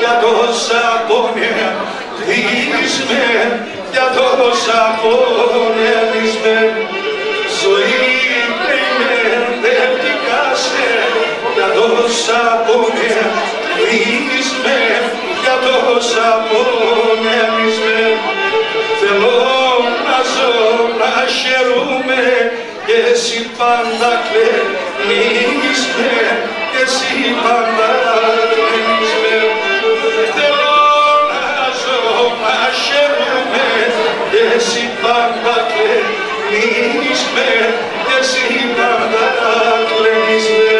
για τόσα πόνια δίσμε, για τόσα πόνια δίσμε. Ζωή πριμεντευτικά σε, για τόσα πόνια δίσμε, για τόσα πόνια δίσμε. Θέλω να ζω, να χαιρούμε, και εσύ πάντα κλαίνεις με, και εσύ πάντα κλαίνεις με. Θέλω να ζω, να χαιρούμε, και εσύ πάντα κλαίνεις με, και εσύ πάντα κλαίνεις με.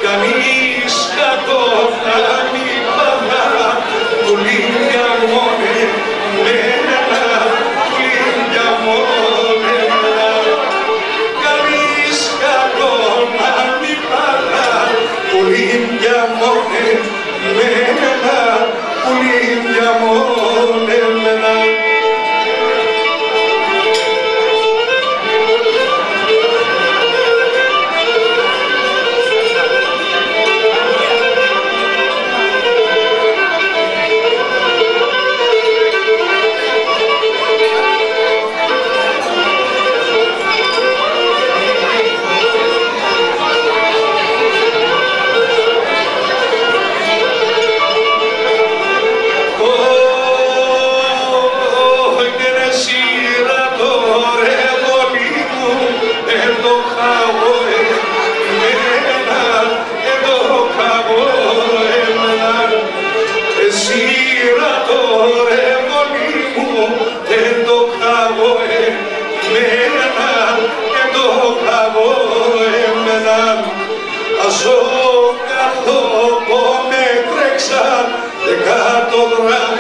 Κανείς κακό να μην παγά, πουλίνια μόνε μένα, πουλίνια μόνε μένα. Κανείς κακό να μην παγά, πουλίνια μόνε μένα, πουλίνια μόνε μένα. Ζω καθώ με τρέξαν 100 δράκια.